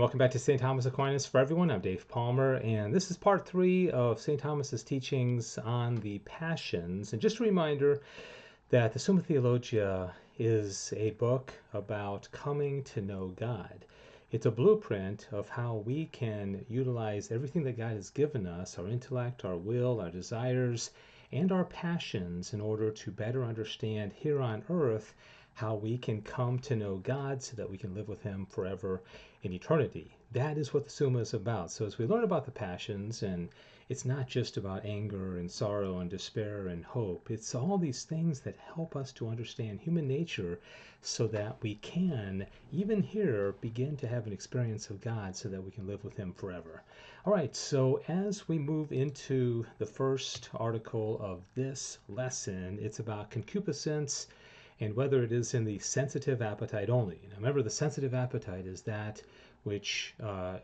welcome back to St. Thomas Aquinas for Everyone. I'm Dave Palmer, and this is part 3 of St. Thomas's teachings on the Passions. And just a reminder that the Summa Theologia is a book about coming to know God. It's a blueprint of how we can utilize everything that God has given us, our intellect, our will, our desires, and our passions in order to better understand here on earth how we can come to know God so that we can live with Him forever in eternity. That is what the Summa is about. So as we learn about the passions, and it's not just about anger and sorrow and despair and hope, it's all these things that help us to understand human nature so that we can, even here, begin to have an experience of God so that we can live with Him forever. All right, so as we move into the first article of this lesson, it's about concupiscence and whether it is in the sensitive appetite only. Now remember, the sensitive appetite is that which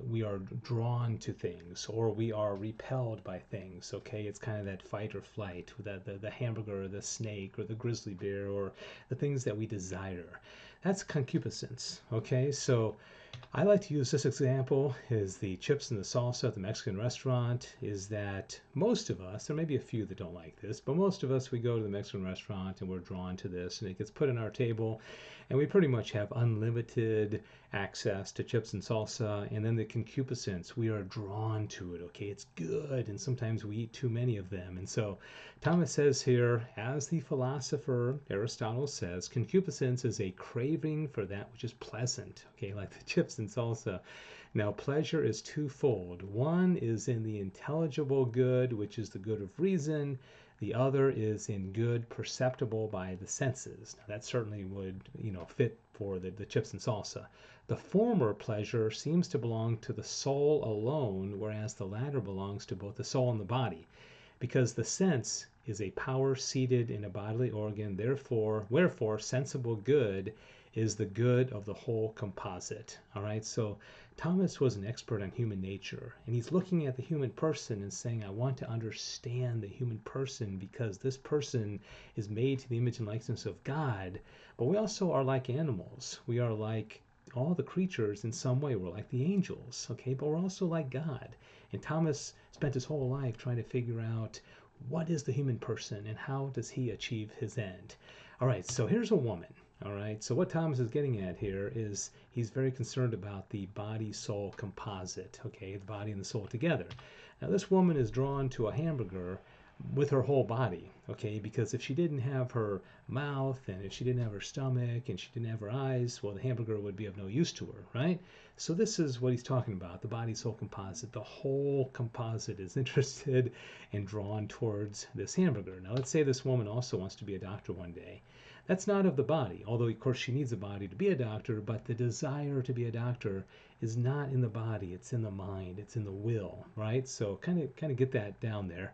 we are drawn to things or we are repelled by things, okay? It's kind of that fight or flight, the hamburger or the snake or the grizzly bear or the things that we desire. That's concupiscence, okay? So I like to use this example is the chips and the salsa at the Mexican restaurant, is that most of us, there may be a few that don't like this, but most of us, we go to the Mexican restaurant and we're drawn to this and it gets put on our table and we pretty much have unlimited access to chips and salsa, and then the concupiscence, we are drawn to it, okay? It's good, and sometimes we eat too many of them. And so Thomas says here, as the philosopher Aristotle says, concupiscence is a craving for that which is pleasant, okay, like the chips and salsa. Now, pleasure is twofold. One is in the intelligible good, which is the good of reason. The other is in good perceptible by the senses. Now, that certainly would, fit for the chips and salsa. The former pleasure seems to belong to the soul alone, whereas the latter belongs to both the soul and the body, because the sense is a power seated in a bodily organ. Wherefore, sensible good is the good of the whole composite. All right, so Thomas was an expert on human nature, and he's looking at the human person and saying, I want to understand the human person because this person is made to the image and likeness of God, but we also are like animals. We are like all the creatures in some way. We're like the angels, okay, but we're also like God. And Thomas spent his whole life trying to figure out what is the human person and how does he achieve his end. All right, so here's a woman. All right, so what Thomas is getting at here is he's very concerned about the body-soul composite, okay, the body and the soul together. Now, this woman is drawn to a hamburger with her whole body, okay, because if she didn't have her mouth and if she didn't have her stomach and she didn't have her eyes, well, the hamburger would be of no use to her, right? So this is what he's talking about, the body-soul composite. The whole composite is interested and drawn towards this hamburger. Now, let's say this woman also wants to be a doctor one day. That's not of the body, although of course she needs a body to be a doctor, but the desire to be a doctor is not in the body, it's in the mind, it's in the will, right? So kind of get that down there.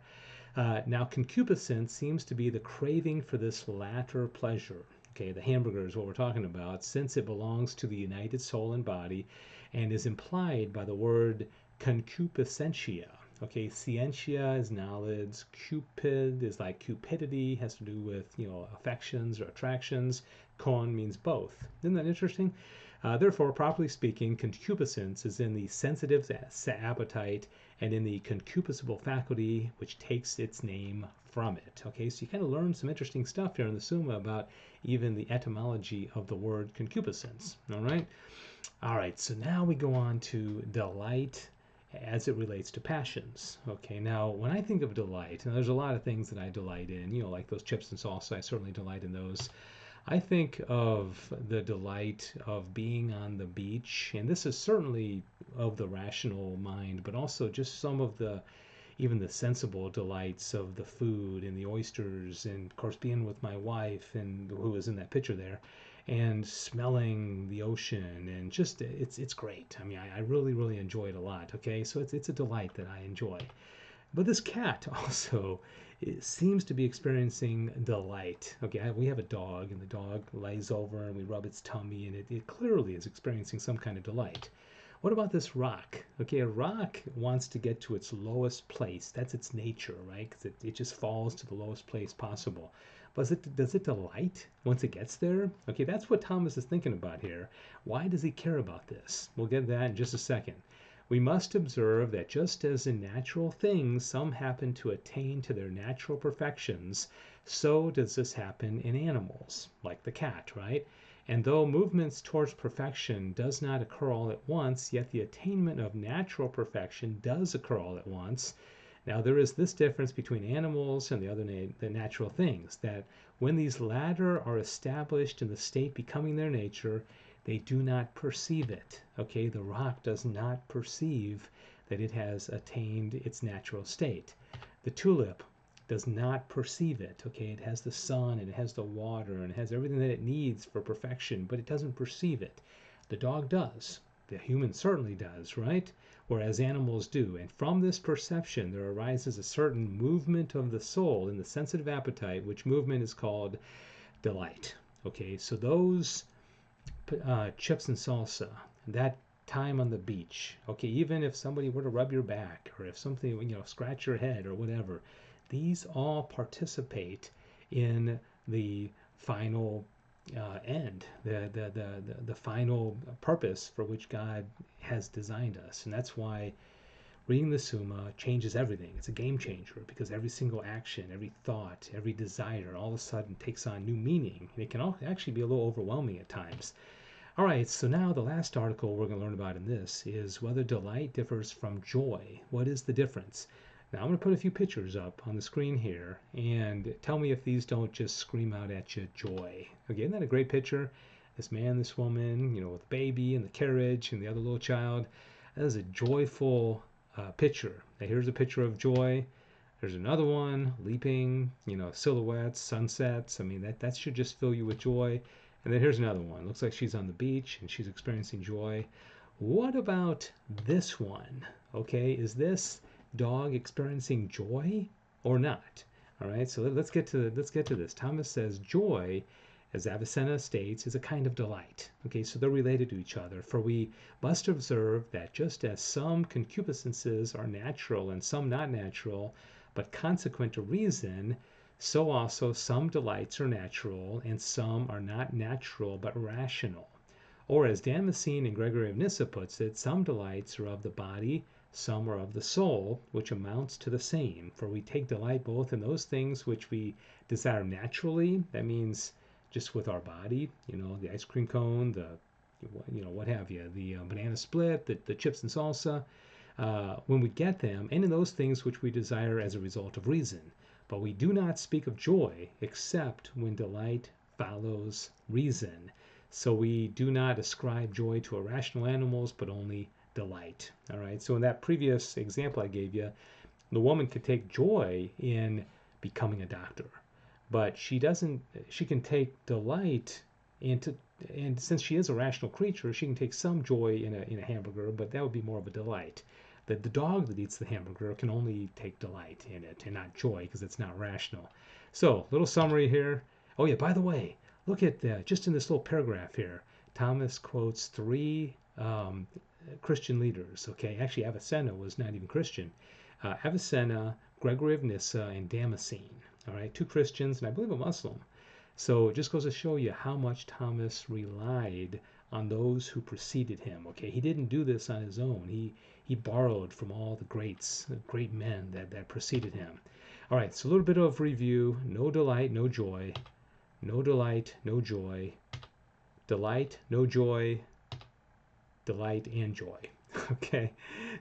Now, concupiscence seems to be the craving for this latter pleasure. Okay, the hamburger is what we're talking about, since it belongs to the united soul and body and is implied by the word concupiscentia. Okay, scientia is knowledge, cupid is like cupidity, has to do with, affections or attractions. Con means both. Isn't that interesting? Therefore, properly speaking, concupiscence is in the sensitive appetite and in the concupiscible faculty, which takes its name from it. Okay, so you kind of learn some interesting stuff here in the Summa about even the etymology of the word concupiscence. All right, so now we go on to delight as it relates to passions. Okay, now when I think of delight, and there's a lot of things that I delight in, like those chips and salsa, I certainly delight in those. I think of the delight of being on the beach, and this is certainly of the rational mind, but also just some of even the sensible delights of the food and the oysters, and of course being with my wife, and who was in that picture there, and smelling the ocean, and just it's great. I mean, I really, really enjoy it a lot. Okay, so it's a delight that I enjoy. But this cat also seems to be experiencing delight. Okay, we have a dog, and the dog lays over and we rub its tummy, and it clearly is experiencing some kind of delight. What about this rock? Okay, a rock wants to get to its lowest place. That's its nature, right? Because it just falls to the lowest place possible. But does it delight once it gets there? Okay, that's what Thomas is thinking about here. Why does he care about this? We'll get to that in just a second. We must observe that just as in natural things some happen to attain to their natural perfections, so does this happen in animals, like the cat, right? And though movements towards perfection does not occur all at once, yet the attainment of natural perfection does occur all at once. Now there is this difference between animals and the natural things, that when these latter are established in the state becoming their nature, they do not perceive it. Okay, the rock does not perceive that it has attained its natural state. The tulip does not perceive it. Okay, it has the sun and it has the water and it has everything that it needs for perfection, but it doesn't perceive it. The dog does. The human certainly does, right? Whereas animals do. And from this perception, there arises a certain movement of the soul in the sensitive appetite, which movement is called delight. Okay, so those chips and salsa, that time on the beach, okay, even if somebody were to rub your back or if something, scratch your head or whatever, these all participate in the final end, the final purpose for which God has designed us. And that's why reading the Summa changes everything. It's a game changer because every single action, every thought, every desire all of a sudden takes on new meaning. And it can actually be a little overwhelming at times. All right, so now the last article we're going to learn about in this is whether delight differs from joy. What is the difference? Now I'm going to put a few pictures up on the screen here and tell me if these don't just scream out at you joy. Okay, isn't that a great picture? This man, this woman, with the baby and the carriage and the other little child. That is a joyful picture. Now here's a picture of joy. There's another one, leaping, silhouettes, sunsets. I mean, that should just fill you with joy. And then here's another one. Looks like she's on the beach and she's experiencing joy. What about this one? Okay, is this dog experiencing joy or not? All right, so let's get to this. Thomas says joy, as Avicenna states, is a kind of delight. Okay, so they're related to each other. For we must observe that just as some concupiscences are natural and some not natural, but consequent to reason, so also some delights are natural and some are not natural but rational. Or as Damascene and Gregory of Nyssa puts it, some delights are of the body, some are of the soul, which amounts to the same. For we take delight both in those things which we desire naturally, that means just with our body, the ice cream cone, the what have you, the banana split, the chips and salsa, when we get them, and in those things which we desire as a result of reason. But we do not speak of joy except when delight follows reason. So we do not ascribe joy to irrational animals, but only delight. All right. So in that previous example I gave you, the woman could take joy in becoming a doctor, but she can take delight and since she is a rational creature, she can take some joy in a hamburger, but that would be more of a delight. That the dog that eats the hamburger can only take delight in it and not joy because it's not rational. So, little summary here. Oh yeah, by the way, look at just in this little paragraph here, Thomas quotes three Christian leaders. Okay, actually Avicenna was not even Christian. Avicenna, Gregory of Nyssa, and Damascene. All right, two Christians and I believe a Muslim. So it just goes to show you how much Thomas relied on those who preceded him. Okay, he didn't do this on his own. He borrowed from all the great men that preceded him. All right, so a little bit of review. No delight, no joy. No delight, no joy. Delight, no joy. Delight and joy. Okay,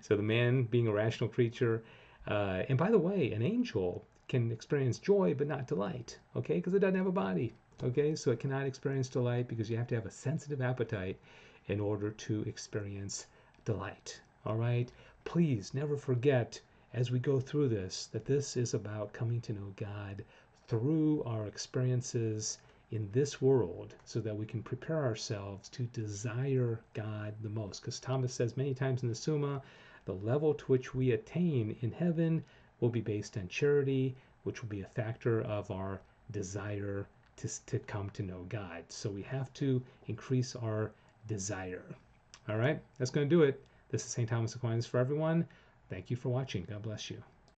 so the man being a rational creature. And by the way, an angel can experience joy but not delight. Okay, because it doesn't have a body. Okay, so it cannot experience delight because you have to have a sensitive appetite in order to experience delight. All right, please never forget as we go through this that this is about coming to know God through our experiences in this world so that we can prepare ourselves to desire God the most. Because Thomas says many times in the Summa, the level to which we attain in heaven will be based on charity, which will be a factor of our desire to come to know God. So we have to increase our desire. All right, that's going to do it. This is St. Thomas Aquinas for everyone. Thank you for watching. God bless you.